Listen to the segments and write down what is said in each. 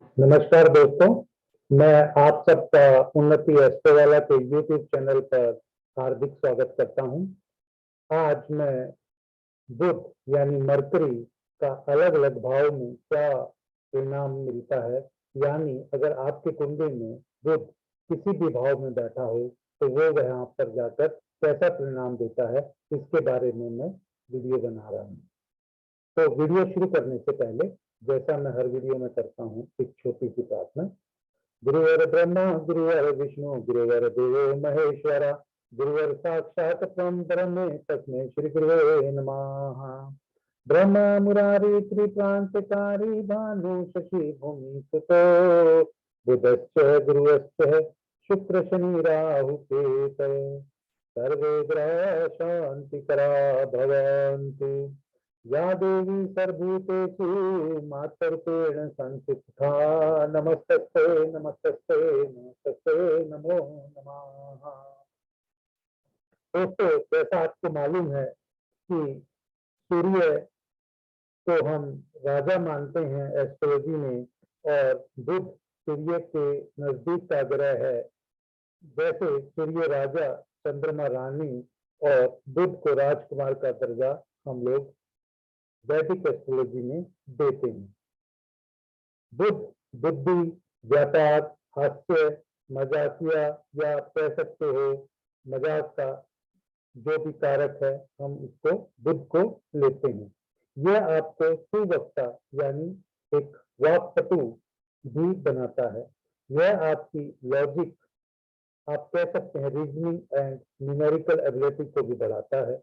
नमस्कार दोस्तों, मैं आप सबका उन्नति एस्ट्रोवाला के यूट्यूब चैनल पर हार्दिक स्वागत करता हूं। आज मैं बुध यानी मरकरी का अलग अलग भाव में क्या परिणाम मिलता है, यानी अगर आपके कुंडली में बुध किसी भी भाव में बैठा हो तो वो वहां पर जाकर कैसा परिणाम देता है, इसके बारे में मैं वीडियो बना रहा हूँ। तो वीडियो शुरू करने से पहले, जैसा मैं हर वीडियो में करता हूँ, एक छोटी सी प्रार्थना। गुरुवर ब्रह्मा गुरुवर विष्णु गुरुवर देवो महेश्वरा गुरुवर साक्षात परम ब्रह्म तस्मै श्री गुरुवे नमः। ब्रह्म मुरारी त्रिप्रांतकारी भानु शशि भूमि सुतो बुधश्च गुरुश्च शुक्र शनि राहु केतु सर्वे ग्रह शांतिकरा भवन्तु। या देवी सर्वभूतेषु मातृत्वेन संस्थिता नमस्तस्ते नमस्तस्ते नमस्तस्ते नमो नमः। दोस्तों, जैसा आपको मालूम है कि सूर्य को हम राजा मानते हैं एस्ट्रोलॉजी में, और बुध सूर्य के नजदीक का ग्रह है। जैसे सूर्य राजा, चंद्रमा रानी और बुध को राजकुमार का दर्जा हम लोग वैदिक एस्ट्रोलॉजी में देते हैं। बुध बुद्धि, व्यापार, हास्य, मजाकिया या कह सकते हो मजाक का जो भी कारक है, हम इसको बुध को लेते हैं। यह आपको सुवक्ता यानी एक वाक्पटु भी बनाता है। यह आपकी लॉजिक, आप कह सकते हैं रीजनिंग एंड न्यूमेरिकल एबिलिटी को भी बढ़ाता है।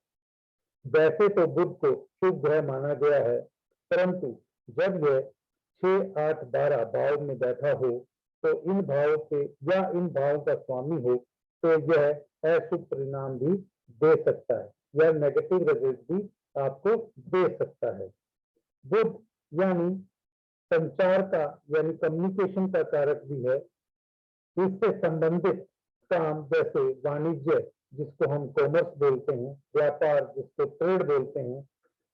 वैसे तो बुध को शुभ ग्रह माना गया है, परंतु जब यह 6, 8, 12 भाव में बैठा हो तो इन भावों के या इन भावों का स्वामी हो तो यह अशुभ परिणाम भी दे सकता है या नेगेटिव रिजल्ट भी आपको दे सकता है। बुध यानी संचार का यानी कम्युनिकेशन का कारक भी है। इससे संबंधित काम जैसे वाणिज्य, जिसको हम कॉमर्स बोलते हैं, व्यापार जिसको ट्रेड बोलते हैं,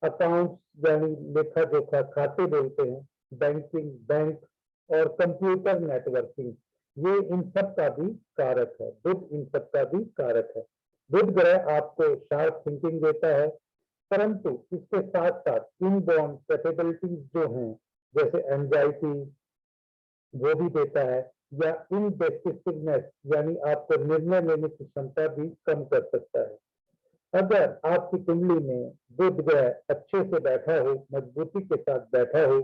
अकाउंट्स यानी लेखा जोखा खाते बोलते हैं, बैंकिंग बैंक और कंप्यूटर नेटवर्किंग, ये इन सब का भी कारक है। बुध इन सब का भी कारक है। बुध ग्रह आपको शार्प थिंकिंग देता है, परंतु इसके साथ साथ इनबॉर्न कैपेबिलिटीज जो हैं, जैसे एंजाइटी, वो भी देता है, या इनडेसिसिवनेस यानी आपको निर्णय लेने की क्षमता भी कम कर सकता है। अगर आपकी कुंडली में बुध ग्रह अच्छे से बैठा हो, मजबूती के साथ बैठा हो,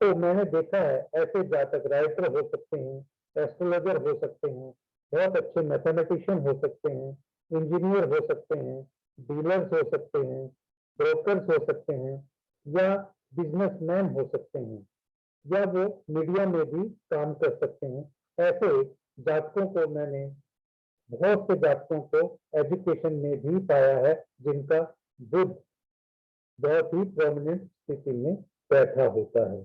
तो मैंने देखा है ऐसे जातक राइटर हो सकते हैं, एस्ट्रोलॉजर हो सकते हैं, बहुत अच्छे मैथमेटिशियन हो सकते हैं, इंजीनियर हो सकते हैं, डीलर्स हो सकते हैं, ब्रोकर्स हो सकते हैं, या बिजनेसमैन हो सकते हैं, या वो मीडिया में भी काम कर सकते हैं। ऐसे जातकों को मैंने, बहुत से जातकों को एजुकेशन में भी पाया है जिनका बुध बहुत ही प्रोमिनेंट स्थिति में बैठा होता है।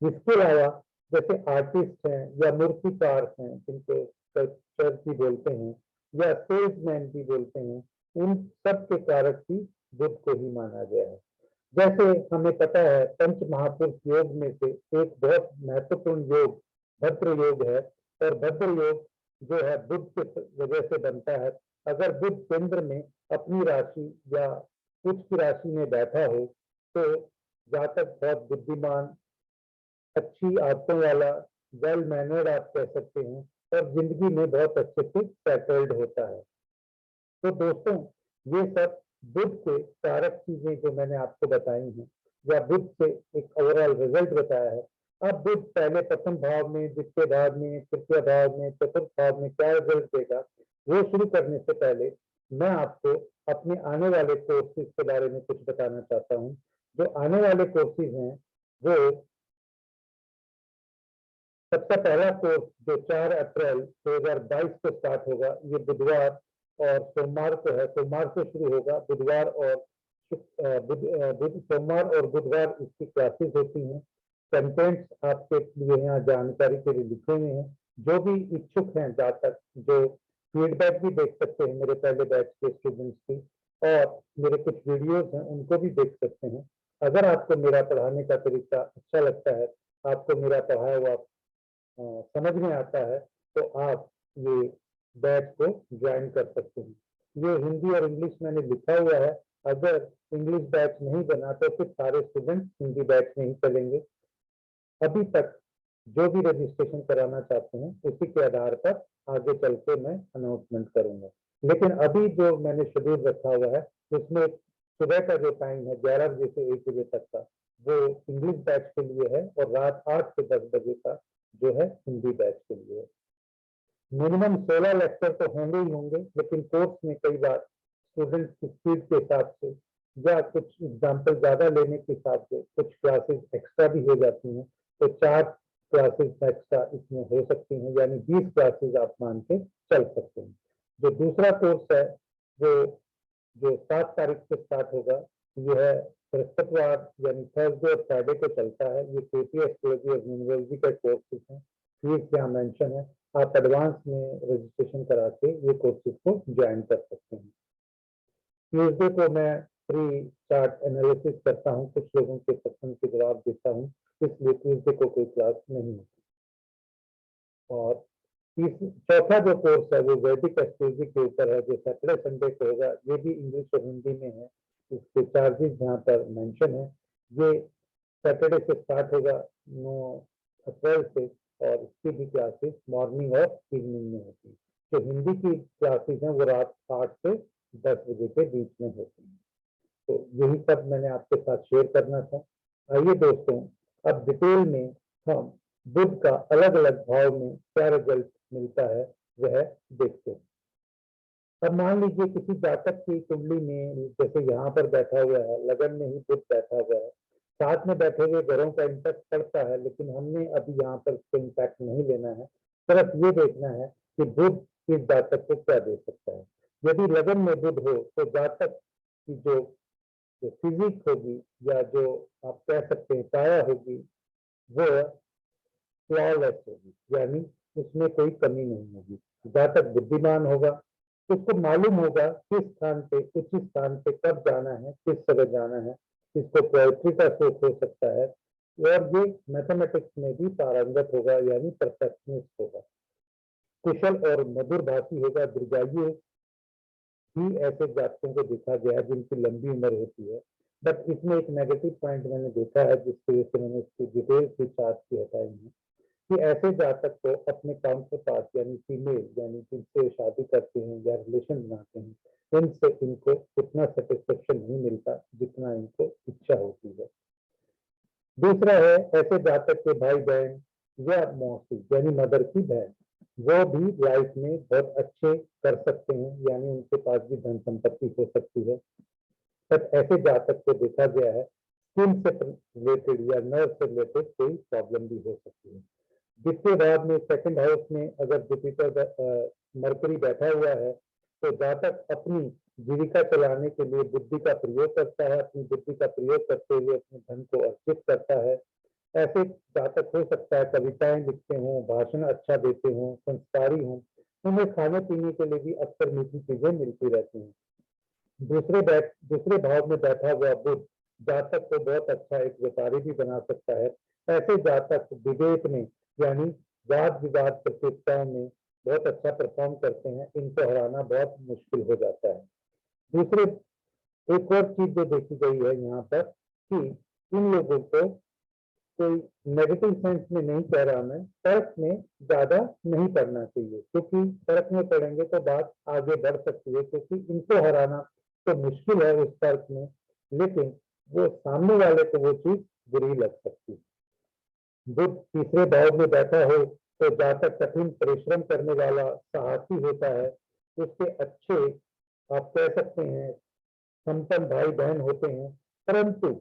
इसके अलावा जैसे आर्टिस्ट हैं या मूर्तिकार हैं, जिनको स्कल्पचर भी बोलते हैं या सेल्समैन भी बोलते हैं, इन सब के कारक भी बुध को ही माना गया है। जैसे हमें पता है पंच महापुरुष योग में से एक बहुत महत्वपूर्ण योग भद्र योग है, और भद्र योग जो है बुध के वजह से बनता है। अगर बुध केंद्र में अपनी राशि या उच्च की राशि में बैठा हो तो जातक बहुत बुद्धिमान, अच्छी आदतों वाला, वेल मैनर्ड आप कह सकते हैं, और जिंदगी में बहुत अच्छे से सेटल्ड होता है। तो दोस्तों, ये सब बुध के कारक चीजें जो मैंने आपको बताई हैं, या बुध से एक ओवरऑल रिजल्ट बताया है। अब बुध पहले प्रथम भाव में, द्वितीय भाव में, तृतीय भाव में, चतुर्थ भाव में क्या रिजल्ट देगा, वो शुरू करने से पहले मैं आपको अपने आने वाले कोर्सेज के बारे में कुछ बताना चाहता हूँ। जो आने वाले कोर्सेज हैं, वो सबसे पहला कोर्स जो 4 अप्रैल 2022 को स्टार्ट होगा, ये बुधवार और सोमवार को है। सोमवार से शुरू होगा, बुधवार और सोमवार और बुधवार इसकी क्लासेस होती हैं। कंटेंट्स आपके लिए यहाँ जानकारी के लिए लिखे हुए हैं। जो भी इच्छुक हैं जातक, जो फीडबैक भी देख सकते हैं मेरे पहले बैच के स्टूडेंट्स की, और मेरे कुछ वीडियोस हैं उनको भी देख सकते हैं। अगर आपको मेरा पढ़ाने का तरीका अच्छा लगता है आपको मेरा पढ़ाया हुआ समझ में आता है तो आप ये बैच को ज्वाइन कर सकते हैं। ये हिंदी और इंग्लिश मैंने लिखा हुआ है, अगर इंग्लिश बैच नहीं बना तो फिर सारे स्टूडेंट हिंदी बैच में ही चलेंगे। अभी तक जो भी रजिस्ट्रेशन कराना चाहते हैं उसी के आधार पर आगे चल के मैं अनाउंसमेंट करूंगा। लेकिन अभी जो मैंने शेड्यूल रखा हुआ है उसमें सुबह का जो टाइम है 11 बजे से 1 बजे तक का वो इंग्लिश बैच के लिए है और रात 8 से 10 बजे का जो है हिंदी बैच के लिए है। मिनिमम 16 लेक्चर तो होंगे ही होंगे, लेकिन कोर्स में कई बार स्टूडेंट की स्पीड के हिसाब से या कुछ एग्जाम्पल ज्यादा लेने के हिसाब से कुछ क्लासेस एक्स्ट्रा भी हो जाती हैं, तो 4 क्लासेस एक्स्ट्रा इसमें हो सकती हैं, यानी 20 क्लासेस आप मान के चल सकते हैं। जो दूसरा कोर्स है वो जो 7 तारीख से स्टार्ट होगा, ये है बृहस्पतिवार यानी थर्सडे और फ्राइडे को चलता है। ये केपी एस्ट्रोलॉजी और न्यूमरोलॉजी का कोर्सेज हैं, फीस यहाँ मेंशन है। आप एडवांस में रजिस्ट्रेशन करा के ये कोर्सेज को ज्वाइन कर सकते हैं। ट्यूजडे को मैं फ्री चार्ट एनालिसिस करता हूँ, कुछ लोगों के प्रश्न के जवाब देता हूँ, इसलिए ट्यूजडे को कोई क्लास नहीं होती। और चौथा जो कोर्स है वो वैदिक एस्ट्रोलॉजी के ऊपर है, जो सैटरडे संडे को होगा। ये भी इंग्लिश और हिंदी में है, इसके चार्जेस यहाँ पर मेंशन है। ये सैटरडे से स्टार्ट होगा 9 अप्रैल से, और इसकी भी क्लासेस मॉर्निंग और इवनिंग में होती है। जो हिंदी की क्लासेस हैं वो रात 8 से 10 बजे के बीच में होती है। तो यही सब मैंने आपके साथ शेयर करना था। आइए दोस्तों, अब डिटेल में हम बुध का अलग अलग भाव में क्या रिजल्ट मिलता है वह देखते हैं। अब मान लीजिए किसी जातक की कुंडली में जैसे यहाँ पर बैठा हुआ है, लगन में ही बुध बैठा हुआ है, साथ में बैठे हुए ग्रहों का इम्पैक्ट पड़ता है, लेकिन हमने अभी यहाँ पर इसका इम्पैक्ट नहीं लेना है, सिर्फ ये देखना है कि बुध इस जातक को क्या दे सकता है। यदि लगन में बुध हो तो जातक की जो फिजिक होगी या जो आप कह सकते हैं काया होगी वो फ्लॉलेस होगी, यानी उसमें कोई कमी नहीं होगी। जातक बुद्धिमान होगा, उसको मालूम होगा किस स्थान पे, उचित स्थान पे कब जाना है, किस समय जाना है। इसको पोएट्री का शौक हो सकता है और ये मैथमेटिक्स में भी पारंगत होगा, यानी परफेक्शनिस्ट होगा। कुशल और मधुर भाषी होगा। दीर्घायु ही ऐसे जातकों को देखा गया है जिनकी लंबी उम्र होती है। बट इसमें एक नेगेटिव पॉइंट मैंने देखा है, जिसकी वजह से मैंने इसकी डिटेल की चार्ट की हटाई है, कि ऐसे जातक को अपने काउंटर पार्ट यानी फीमेल, यानी जिनसे शादी करते हैं या रिलेशन बनाते हैं, इनसे इनको उतना सेटिस्फेक्शन नहीं मिलता जितना इनको इच्छा होती है। दूसरा है ऐसे जातक के भाई बहन या मौसी यानी मदर की बहन, वो भी लाइफ में बहुत अच्छे कर सकते हैं, यानी उनके पास भी धन संपत्ति हो सकती है। बट ऐसे जातक को देखा गया है स्किन से रिलेटेड या नर्व से रिलेटेड कोई प्रॉब्लम भी हो सकती है। जिसके बाद में सेकंड हाउस में अगर जुपिटर मरकरी बैठा हुआ है तो जातक अपनी जीविका चलाने के लिए बुद्धि का प्रयोग करता है, अपनी बुद्धि का प्रयोग करते हुए अपने धन को अर्जित करता है। ऐसे जातक हो सकता है कविताएं लिखते हों, भाषण अच्छा देते हों, संस्कारी हों, उन्हें खाने पीने के लिए भी अक्सर मीठी चीजें मिलती रहती हैं। दूसरे भाव में बैठा हुआ बुध जातक को बहुत अच्छा एक व्यापारी भी बना सकता है। ऐसे जातक विवेक में यानी वाद विवाद प्रतियोगिताओं में बहुत अच्छा परफॉर्म करते हैं, इनको हराना बहुत मुश्किल हो जाता है। दूसरे एक और चीज जो देखी गई है यहाँ पर कि इन लोगों को कोई नेगेटिव सेंस में नहीं कह रहा मैं, तर्क में ज्यादा नहीं पढ़ना चाहिए, क्योंकि तर्क में पढ़ेंगे तो बात आगे बढ़ सकती है, क्योंकि इनको हराना तो मुश्किल है उस तर्क में, लेकिन वो सामने वाले को वो चीज बुरी लग सकती है। बुध तीसरे भाव में बैठा हो तो जातक कठिन परिश्रम करने वाला साहसी होता है, उसके अच्छे आप कह सकते हैं संपन्न भाई बहन होते हैं, परंतु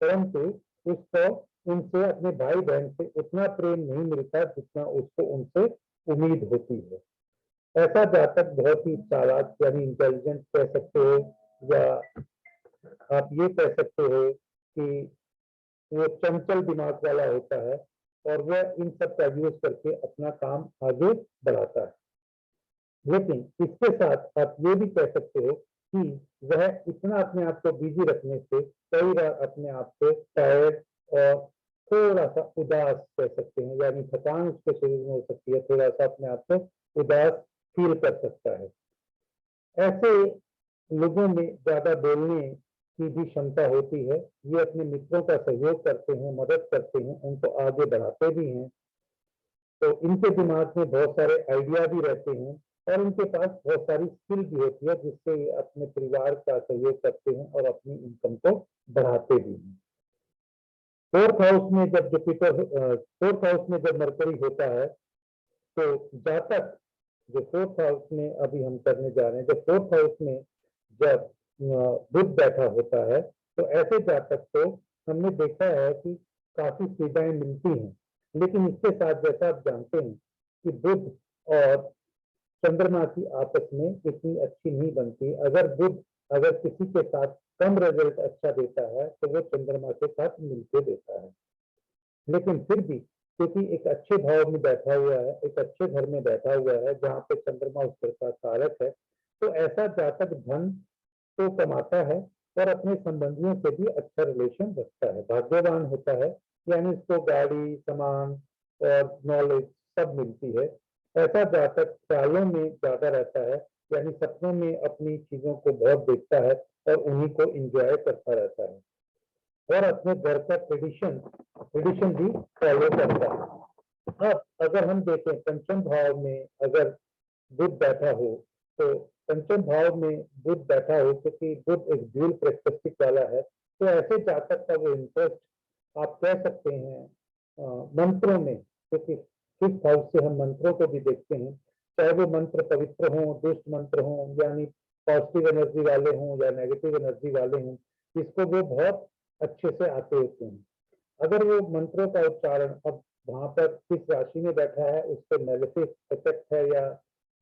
परंतु उसको उनसे अपने भाई बहन से उतना प्रेम नहीं मिलता जितना उसको उनसे उम्मीद होती है। ऐसा जातक बहुत ही चालाक यानी इंटेलिजेंट कह सकते हो, या आप ये कह सकते हो कि वो चंचल दिमाग वाला होता है और वह इन सब का यूज करके अपना काम आगे बढ़ाता है। लेकिन इसके साथ आप ये भी कह सकते हो कि वह इतना अपने आप को बिजी रखने से कई बार अपने आप को टायर्ड और थोड़ा सा उदास कह सकते हैं, यानी थकान उसके शरीर में हो सकती है, थोड़ा सा अपने आप को उदास फील कर सकता है। ऐसे लोगों में ज्यादा बोलने की भी क्षमता होती है। ये अपने मित्रों का सहयोग करते हैं, मदद करते हैं, उनको आगे बढ़ाते भी हैं। तो इनके दिमाग में बहुत सारे आइडिया भी रहते हैं और इनके पास बहुत सारी स्किल भी होती है, जिससे ये अपने परिवार का सहयोग करते हैं और अपनी इनकम को बढ़ाते भी हैं। फोर्थ हाउस में जब जुपिटर फोर्थ हाउस में जब मरकरी होता है, तो जातक जो फोर्थ हाउस में अभी हम करने जा रहे हैं, जब फोर्थ हाउस में जब बुध बैठा होता है, तो ऐसे जातक को हमने देखा है कि काफी सुविधाएं मिलती हैं। लेकिन इसके साथ जैसा आप जानते हैं कि बुध और चंद्रमा की आपस में इतनी अच्छी नहीं बनती। अगर किसी के साथ कम रिजल्ट अच्छा देता है तो वो चंद्रमा के साथ मिलके देता है। लेकिन फिर भी क्योंकि एक अच्छे भाव में बैठा हुआ है, एक अच्छे घर में बैठा हुआ है जहाँ पे चंद्रमा उसका कारक है, तो ऐसा जातक धन तो कमाता है और अपने संबंधियों से भी अच्छा रिलेशन रखता है, भाग्यवान होता है। यानी इसको गाड़ी, सामान और नॉलेज सब मिलती है। ऐसा जातक ख्यालों में ज्यादा रहता है, यानी सपनों में अपनी चीजों को बहुत देखता है और उन्हीं को एंजॉय करता रहता है और अपने घर का ट्रेडिशन ट्रेडिशन भी फॉलो करता है। अब अगर हम देखें पंचम भाव में अगर बुध बैठा हो, तो पंचम भाव में बुध बैठा हो, क्योंकि बुध एक ड्यूल कैरेक्टरिस्टिक वाला है, तो ऐसे जातक का वो इंटरेस्ट आप कह सकते हैं मंत्रों में, क्योंकि फिफ्थ हाउस से हम मंत्रों को भी देखते हैं, चाहे वो मंत्र पवित्र हों, दुष्ट मंत्र हों, यानी पॉजिटिव एनर्जी वाले हों या नेगेटिव एनर्जी वाले हों, इसको वो बहुत अच्छे से आते होते हैं। अगर वो मंत्रों का उच्चारण अब वहां पर किस राशि में बैठा है, उस पर मेलेफिक इफेक्ट है या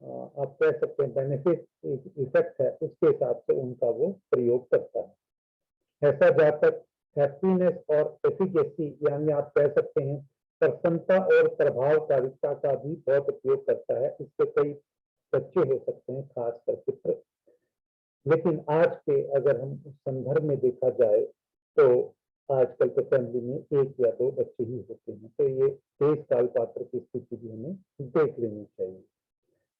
आप कह सकते हैं बेनिफिट इफेक्ट है, उसके हिसाब से उनका वो प्रयोग करता है। ऐसा जातक हैप्पीनेस और एफिकेसी, यानी आप कह सकते हैं प्रसन्नता और प्रभावकारिता का भी बहुत उपयोग करता है। इसके कई बच्चे हो सकते हैं, खास करके। लेकिन आज के अगर हम संदर्भ में देखा जाए, तो आजकल के फैमिली में एक या दो बच्चे ही होते हैं, तो ये तेज काल पात्र की स्थिति भी हमें देख लेनी चाहिए।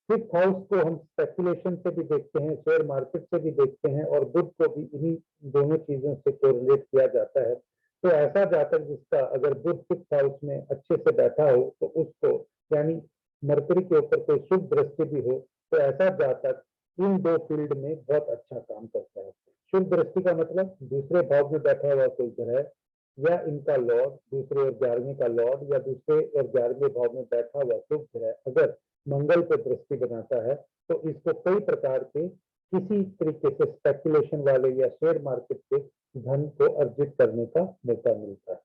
फिफ्थ हाउस को हम स्पेकुलेशन से भी देखते हैं, शेयर मार्केट से भी देखते हैं, और बुध को भी इन्हीं दोनों चीजों से कोरिलेट किया जाता है। तो ऐसा जातक जिसका अगर बुध फिफ्थ हाउस में अच्छे से बैठा हो, तो उसको यानी मरकरी के ऊपर कोई शुभ दृष्टि भी हो, तो ऐसा जातक इन दो फील्ड में बहुत अच्छा काम करता है। शुभ दृष्टि का मतलब दूसरे भाव में बैठा हुआ कोई ग्रह या इनका लॉर्ड, दूसरे और 11वें का लॉर्ड या दूसरे और 11वें भाव में बैठा हुआ शुभ ग्रह अगर मंगल पर दृष्टि बनाता है, तो इसको कई प्रकार के किसी तरीके से स्पेकुलेशन वाले या शेयर मार्केट के धन को अर्जित करने का मौका मिलता है।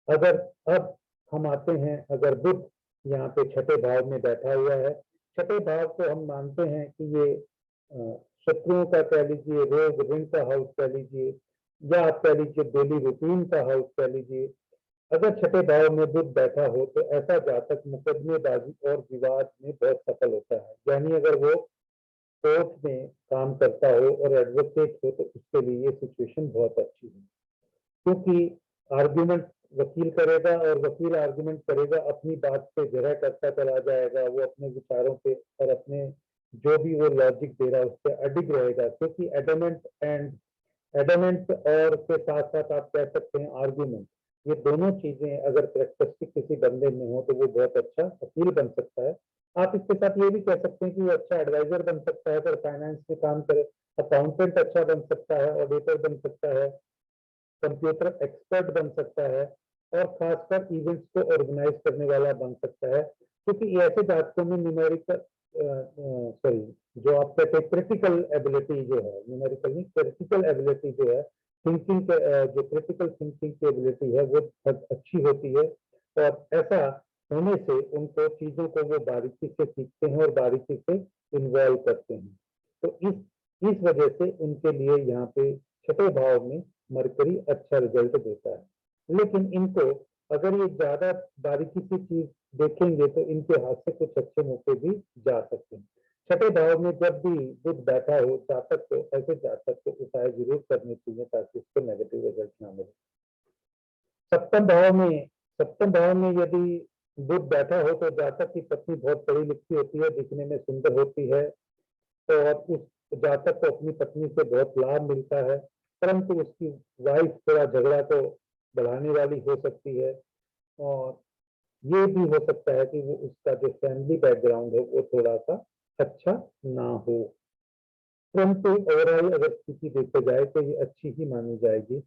अगर अब हम आते हैं, अगर बुध यहाँ पे छठे भाव में बैठा हुआ है, छठे भाव को हम मानते हैं कि ये शत्रुओं का कह लीजिए, रोग ऋण का हाउस कह लीजिए, या आप कह लीजिए डेली रूटीन का हाउस कह लीजिए। अगर छठे भाव में बुध बैठा हो, तो ऐसा जातक मुकदमेबाजी और विवाद में बहुत सफल होता है। यानी अगर वो कोर्ट में काम करता हो और एडवोकेट हो, तो उसके लिए ये सिचुएशन बहुत अच्छी है, क्योंकि आर्ग्यूमेंट वकील करेगा और वकील आर्ग्यूमेंट करेगा, अपनी बात पे ग्रह करता चला जाएगा, वो अपने विचारों पे और अपने जो भी वो लॉजिक दे रहा है उस पर अडिग रहेगा, क्योंकि एडमेंट और के साथ साथ आप कह सकते हैं आर्ग्यूमेंट, ये दोनों चीजें अगर कैरेक्टरिस्टिक किसी बंदे में हो, तो वो बहुत अच्छा वकील बन सकता है। आप इसके साथ ये भी कह सकते हैं कि वो अच्छा एडवाइजर बन सकता है अगर फाइनेंस में काम करे, अकाउंटेंट अच्छा बन सकता है, ऑडिटर बन सकता है, कंप्यूटर एक्सपर्ट बन सकता है, और खासकर इवेंट्स को ऑर्गेनाइज करने वाला बन सकता है, क्योंकि ऐसे जातकों में न्यूमेरिकल सॉरी जो आप कहते हैं क्रिटिकल एबिलिटी जो है, न्यूमेरिकल नहीं, क्रिटिकल एबिलिटी जो है, थिंकिंग के जो क्रिटिकल थिंकिंग की एबिलिटी है वो बहुत अच्छी होती है। और ऐसा होने से उनको चीजों को वो बारीकी से सीखते हैं और बारीकी से इन्वॉल्व करते हैं। तो इस वजह से उनके लिए यहाँ पे छठे भाव में मरकरी अच्छा रिजल्ट देता है। लेकिन इनको अगर ये ज्यादा बारीकी से चीज देखेंगे, तो इनके हाथ से कुछ अच्छे मौके भी जा सकते हैं। छठे भाव में जब भी बुध बैठा हो, जातक को ऐसे जातक को उपाय जरूर करने चाहिए ताकि इसको नेगेटिव रिजल्ट ना मिले। सप्तम भाव में यदि बुध बैठा हो तो जातक की पत्नी बहुत पढ़ी लिखी होती है, दिखने में सुंदर होती है, और उस जातक को अपनी पत्नी से बहुत लाभ मिलता है, परंतु उसकी वाइफ थोड़ा झगड़ा को बढ़ाने वाली हो सकती है, और ये भी हो सकता है कि वो उसका जो फैमिली बैकग्राउंड है वो थोड़ा सा अच्छा ना हो। परंतु ओवरऑल अगर स्थिति देखा जाए तो ये अच्छी ही मानी जाएगी।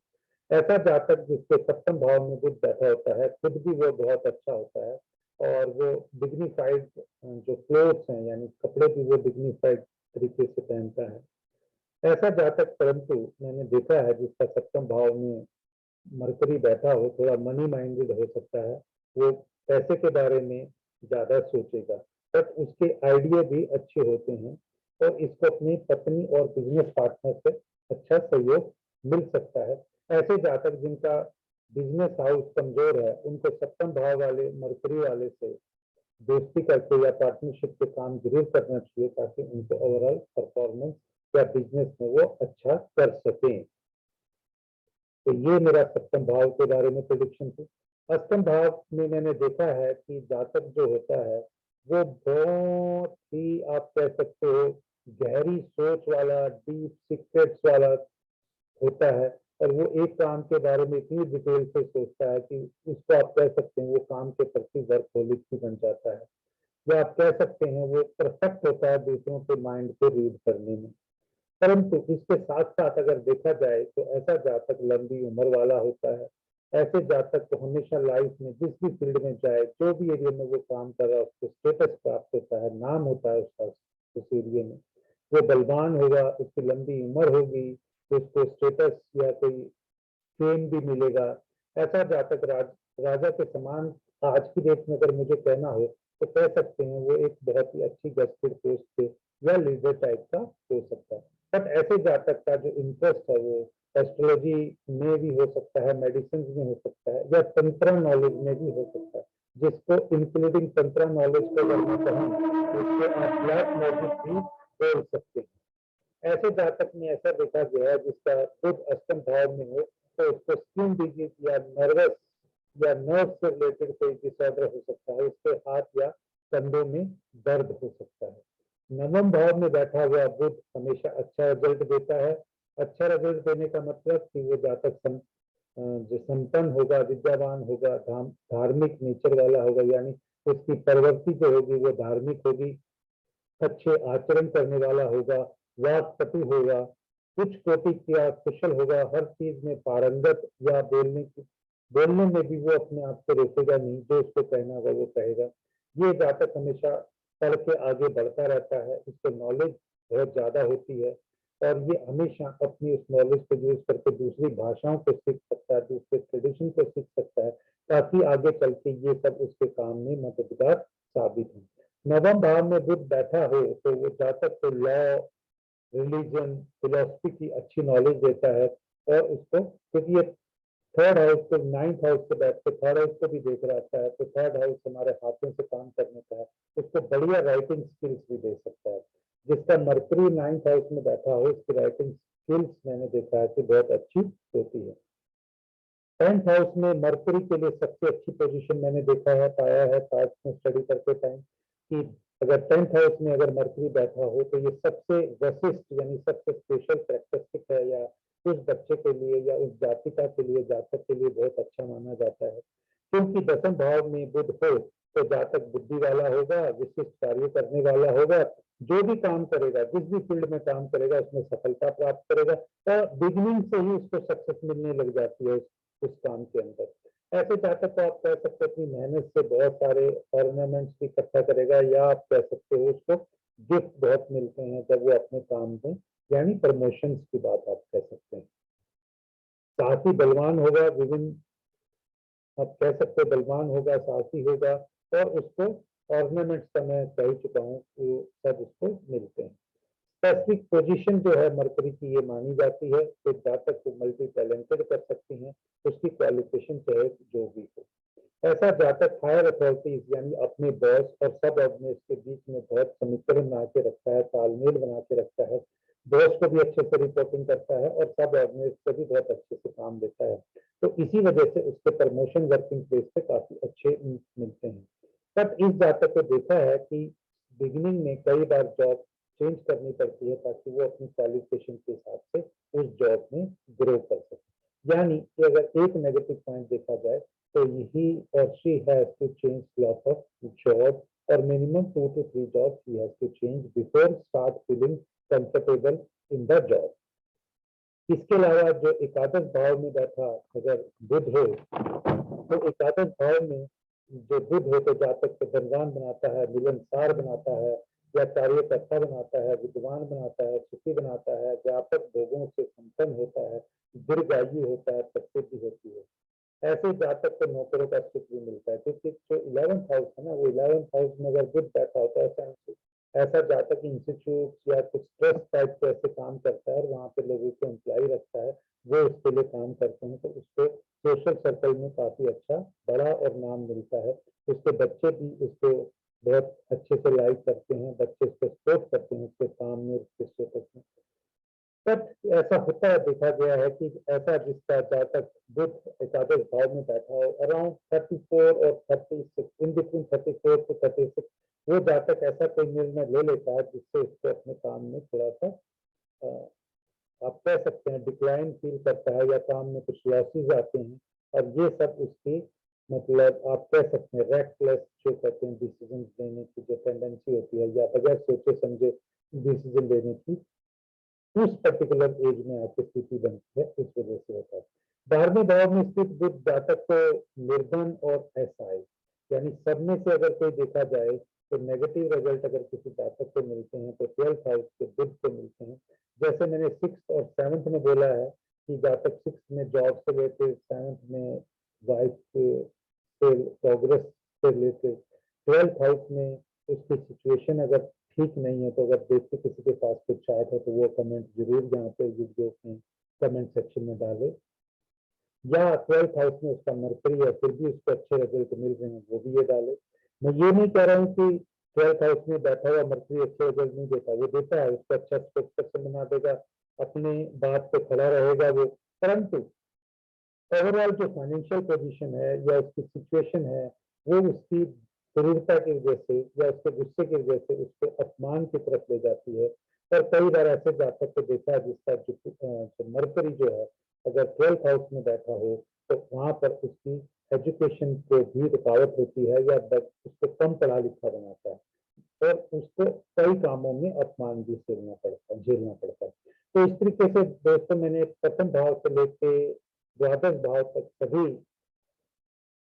ऐसा जातक जिसके सप्तम भाव में बुध बैठा होता है, खुद भी वो बहुत अच्छा होता है, और वो डिग्निफाइड जो क्लोथ्स हैं यानी कपड़े भी वो डिग्निफाइड तरीके से पहनता है। ऐसा जातक परंतु मैंने देखा है जिसका सप्तम भाव में मरकरी बैठा हो, थोड़ा मनी माइंडेड हो सकता है, वो पैसे के बारे में ज्यादा सोचेगा, बट उसके आइडिया भी अच्छे होते हैं, और इसको अपनी पत्नी और बिजनेस पार्टनर से अच्छा सहयोग मिल सकता है। ऐसे जातक जिनका बिजनेस हाउस कमजोर है, उनको सप्तम भाव वाले मरकरी वाले से दोस्ती करके या पार्टनरशिप के काम जरूर करना चाहिए, ताकि उनको ओवरऑल परफॉर्मेंस या बिजनेस में वो अच्छा कर सकें। तो ये मेरा सप्तम भाव के बारे में प्रेडिक्शन थी। अष्टम भाव में मैंने देखा है कि जातक जो होता है वो बहुत ही, आप कह सकते हो, गहरी सोच वाला, डीप सीक्रेट्स वाला होता है, और वो एक काम के बारे में इतनी डिटेल से सोचता है कि उसको आप कह सकते हैं वो काम के प्रति वर्कहोलिक भी बन जाता है, या आप कह सकते हैं वो परफेक्ट होता है दूसरों के माइंड को रीड करने में। परंतु इसके साथ साथ अगर देखा जाए तो ऐसा जातक लंबी उम्र वाला होता है। ऐसे जातक को हमेशा लाइफ में जिस भी फील्ड में जाए, जो भी एरिया में वो काम कर रहा है, उसको स्टेटस प्राप्त होता है, नाम होता है उसका उस एरिया में। वो बलवान होगा, उसकी लंबी उम्र होगी, तो उसको स्टेटस या कोई फेम भी मिलेगा। ऐसा जातक राजा के समान आज की डेट में अगर मुझे कहना हो तो कह सकते हैं वो एक बहुत ही अच्छी गस्टेड पोस्ट पे या लीडर टाइप का हो सकता है। बट ऐसे जातक का जो इंटरेस्ट है वो एस्ट्रोलॉजी में भी हो सकता है, मेडिसिन में हो सकता है, या तंत्र नॉलेज में भी हो सकता है, जिसको इंक्लूडिंग तंत्र नॉलेज को अगर मैं कहूँ तो उसको आप ब्लैक मैजिक भी बोल सकते हैं। ऐसे जातक में ऐसा देखा गया है जिसका बुध अष्टम भाव में हो तो उसको स्किन डिजीज या नर्वस या नर्व से रिलेटेड कोई डिसऑर्डर हो सकता है, उसके हाथ या कंधों में दर्द हो सकता है। नवम भाव में बैठा हुआ बुध हमेशा अच्छा रिजल्ट देता है। अच्छा रिजल्ट देने का मतलब कि वो जातक जो संपन्न होगा, विद्यावान होगा, धार्मिक नेचर वाला होगा, यानी उसकी प्रवृत्ति जो होगी वो धार्मिक होगी, अच्छे आचरण करने वाला होगा, वाक्पटु होगा, कुछ कोटि किया कुशल होगा, हर चीज में पारंगत, या बोलने में भी वो अपने आप को रोकेगा नहीं, जो उसको कहना होगा वो कहेगा। ये जातक हमेशा पढ़ के आगे बढ़ता रहता है, इसको नॉलेज बहुत ज्यादा होती है, और ये हमेशा अपनी उस नॉलेज को यूज करके दूसरी भाषाओं को सीख सकता है, दूसरे ट्रेडिशन को सीख सकता है, ताकि आगे चल के ये सब उसके काम में मददगार साबित हो। नवम भाव में बुध बैठा हो तो वो जातक को लॉ, रिलीजन, फिलोसफी की अच्छी नॉलेज देता है, और उसको, क्योंकि ये थर्ड हाउस को, नाइन्थ हाउस को बैठ के थर्ड हाउस को भी देख रहा है, तो थर्ड हाउस हमारे हाथों से काम करने का है, उसको बढ़िया राइटिंग स्किल्स भी दे सकता है। जिसका मरकरी नाइन्थ हाउस में बैठा हो उसकी राइटिंग स्किल्स मैंने देखा है कि बहुत अच्छी होती है। टेंथ हाउस में मरकरी के लिए सबसे अच्छी पोजीशन मैंने देखा है, पाया है पास्ट में स्टडी करते टाइम, कि अगर टेंथ हाउस में अगर मरकरी बैठा हो तो ये सबसे वशिष्ठ यानी सबसे स्पेशल कैरेक्टरिस्टिक है, या उस बच्चे के लिए या उस जातिका के लिए, जातक के लिए बहुत अच्छा माना जाता है। क्योंकि दसम भाव में बुध हो तो जातक बुद्धि वाला होगा, विशिष्ट कार्य करने वाला होगा, जो भी काम करेगा, जिस भी फील्ड में काम करेगा उसमें सफलता प्राप्त करेगा, और बिगिनिंग से ही उसको सक्सेस मिलने लग जाती है उस काम के अंदर। ऐसे जातक को आप कह सकते हो अपनी मेहनत से बहुत सारे ऑर्नामेंट्स भी इकट्ठा करेगा, या आप कह सकते हो उसको गिफ्ट बहुत मिलते हैं जब वो अपने काम में, यानी प्रमोशन की बात आप कह सकते हैं। साहसी बलवान होगा, विभिन्न, आप कह सकते हो बलवान होगा, साहसी होगा, और उसको ऑर्नामेंट्स का मैं कह चुका हूँ वो सब उसको मिलते हैं। स्पेसिफिक पोजीशन जो है मरकरी की ये मानी जाती है कि जातक को मल्टी टैलेंटेड कर सकती हैं, उसकी क्वालिफिकेशन चाहे जो भी हो। ऐसा जातक हायर अथॉरिटीज यानी अपने बॉस और सब ऑर्डिनेट्स के बीच में बहुत समीकरण बना के रखता है, तालमेल बना के रखता है, बॉस को भी अच्छे से रिपोर्टिंग करता है और सब ऑर्डिनेट्स से भी बहुत अच्छे से काम लेता है। तो इसी वजह से उसके प्रमोशन वर्किंग प्लेस पे काफी अच्छे मिलते हैं। बट इस जातक को देखा है कि बिगिनिंग में कई बार जॉब चेंज करनी पड़ती है ताकि वो अपनी क्वालिफिकेशन के हिसाब से उस जॉब में ग्रो कर सके। यानी कि अगर एक नेगेटिव पॉइंट देखा जाए तो ही और she has to change lot of job और minimum 2 to 3 jobs he has to change before start feeling comfortable in the job। इसके अलावा जो एकादश भाव में बैठा अगर बुध हो तो एकादश भाव में जो बुध हो तो जातक को धनवान बनाता है, मिलनसार बनाता है, या कार्यकर्ता बनाता है, विद्वान बनाता है, सुखी बनाता है, व्यापक भोगों से संपन्न होता है, दीर्घायु होता है, प्रसिद्धि होती है। ऐसे जातक को नौकरों का सुख भी मिलता है क्योंकि जो 11th हाउस है ना, वो 11th हाउस में अगर बुध बैठा होता है ऐसा जातक इंस्टीट्यूट या कुछ ट्रस्ट टाइप के ऐसे काम करता है और वहाँ पे लोगों को एम्प्लॉय रखता है, वो उसके लिए काम करते हैं तो उसको सोशल सर्कल में काफी अच्छा बड़ा और नाम मिलता है। उसके बच्चे भी उसको बहुत अच्छे से लाइक करते हैं, बच्चे उसको सपोर्ट करते हैं उसके काम में, उसके स्टेटस में। बट ऐसा होता है, देखा गया है कि ऐसा जिसका जातक बुध एकादश भाव में बैठा हो अराउंड 34 और 36 इन बिटवीन 34 to 36 वो जातक ऐसा कोई निर्णय ले लेता है जिससे उसको अपने काम में थोड़ा सा आप कह सकते हैं डिक्लाइन फील करता है या काम में कुछ लॉसेज आते हैं और ये सब उसकी मतलब आप कह सकते हैं रेकलेस जो कहते हैं डिसीजन लेने की जो टेंडेंसी होती है या बगैर सोचे समझे डिसीजन लेने की उस पर्टिकुलर एज में आके स्थिति बनती है, इस वजह से होता है। 12वें भाव में स्थित बुध जातक को निर्धन और एसआई यानी सब में से अगर कोई देखा जाए तो नेगेटिव रिजल्ट अगर किसी जातक को मिलते हैं तो 12th हाउस के बुध को मिलते हैं। जैसे मैंने 6th और 7th में बोला है कि जातक 6th में जॉब से लेके 7th में वाइफ से प्रोग्रेस से लेके 12th हाउस में उसकी सिचुएशन अगर ठीक नहीं है तो अगर देखते किसी के पास कुछ चार्ट है तो वो कमेंट जरूर यहाँ पे वीडियो में कमेंट सेक्शन में डाले। या 12th हाउस में उसका मरकरी है फिर भी उसको अच्छे रिजल्ट मिल रहे हैं वो भी ये डाले। मैं ये नहीं कह रहा हूँ कि 12th हाउस में बैठा हुआ मरकरी अच्छे रिजल्ट नहीं देता, वो देता है, उसको अच्छा स्ट्रक्चर बना देगा, अपनी बात पे खड़ा रहेगा वो। परंतु ओवरऑल जो फाइनेंशियल पोजीशन है या उसकी सिचुएशन है वो उसकी क्रूरता की वजह से या उसके गुस्से की वजह से उसको अपमान की तरफ ले जाती है। और कई बार ऐसे जातक को देखा है जिसका जो मरकरी जो है अगर 12th हाउस में बैठा हो तो वहां पर उसकी एजुकेशन को भी रुकावट होती है या उसको कम पढ़ा लिखा बनाता है और उसको कई कामों में अपमान भी झेलना पड़ता है। तो इस तरीके से दोस्तों मैंने प्रथम भाव से लेके द्वादश भाव तक सभी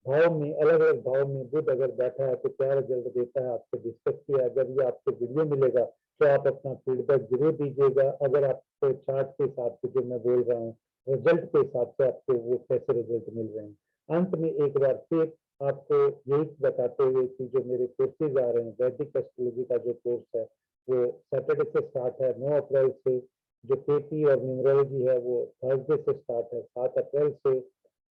भाव में अलग अलग भाव में बुध अगर बैठा है तो क्या रिजल्ट देता है आपसे डिस्कस किया। अगर ये आपको वीडियो मिलेगा तो आप अपना फीडबैक जरूर दीजिएगा। अगर आपको चार्ट के हिसाब से जो मैं बोल रहा हूँ रिजल्ट के हिसाब से आपको वो कैसे रिजल्ट मिल रहे हैं। अंत में एक बार फिर आपको यही बताते हुए कि जो मेरे कोर्सेज आ रहे हैं वैदिक एस्ट्रोलॉजी का जो कोर्स है वो सैटरडे से स्टार्ट है 9 अप्रैल से, जो केपी और न्यूमरोलॉजी है वो थर्सडे से स्टार्ट है 7 अप्रैल से,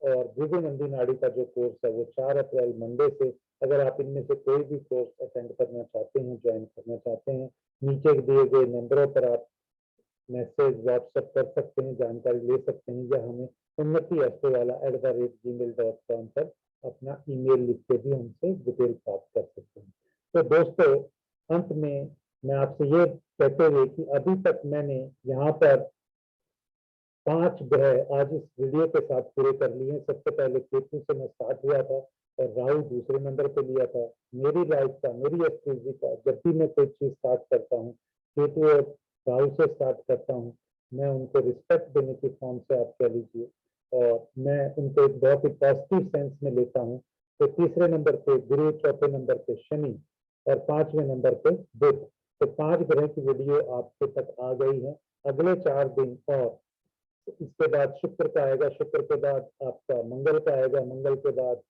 और भृगु नंदी नाड़ी का जो कोर्स है वो 4 अप्रैल मंडे से। अगर आप इनमें से कोई भी कोर्स अटेंड करना चाहते हैं, ज्वाइन करना चाहते हैं, नीचे दिए गए नंबरों पर आप मैसेज व्हाट्सएप कर सकते हैं, जानकारी ले सकते हैं, या हमें unnati@gmail.com पर अपना ईमेल लिख के भी हमसे डिटेल प्राप्त कर सकते हैं। तो दोस्तों अंत में मैं आपसे ये कहते हुए कि अभी तक मैंने यहाँ पर 5 ग्रह आज इस वीडियो के साथ पूरे कर लिए। सबसे पहले केतु से मैं स्टार्ट हुआ था और राहु दूसरे नंबर पे लिया था। मेरी लाइफ का, मेरी एस्ट्रोलॉजी का जब भी मैं कोई चीज स्टार्ट करता हूँ केतु और राहु से स्टार्ट करता हूँ। मैं उनको रिस्पेक्ट देने की फॉर्म से आप कह लीजिए और मैं उनको एक बहुत ही पॉजिटिव सेंस में लेता हूँ। तो तीसरे नंबर पे गुरु, चौथे नंबर पे शनि और 5वें नंबर पे बुध। तो 5 ग्रह की वीडियो आपके तक आ गई है। अगले 4 दिन और इसके बाद शुक्र का आएगा, शुक्र के बाद आपका मंगल का आएगा, मंगल के बाद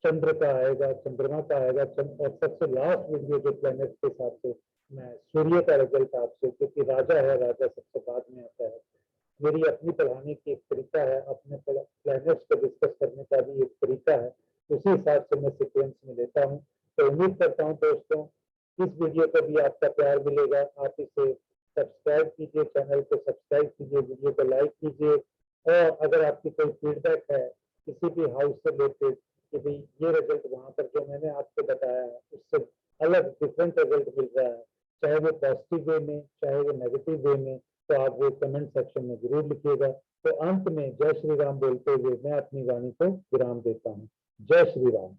चंद्र का आएगा, चंद्रमा का आएगा और सबसे लास्ट वीडियो जो प्लैनेट के हिसाब से मैं सूर्य का रिजल्ट आपसे, क्योंकि राजा है, राजा सबसे बाद में आता है। मेरी अपनी पढ़ाने की एक तरीका है, अपने प्लैनेट्स को डिस्कस करने का भी एक तरीका है, उसी हिसाब से मैं सीक्वेंस में लेता हूँ। तो उम्मीद करता हूँ दोस्तों इस वीडियो को भी आपका प्यार मिलेगा। आप इसे सब्सक्राइब कीजिए, चैनल को सब्सक्राइब कीजिए, वीडियो को लाइक कीजिए और अगर आपकी कोई फीडबैक है किसी भी हाउस से रिलेटेड कि भाई ये रिजल्ट वहां पर जो मैंने आपको बताया है उससे अलग डिफरेंट रिजल्ट मिल रहा है, चाहे वो पॉजिटिव वे में चाहे वो नेगेटिव वे में, तो आप वो कमेंट सेक्शन में जरूर लिखिएगा। तो अंत में जय श्री राम बोलते हुए मैं अपनी वाणी को विराम देता हूँ। जय श्री राम।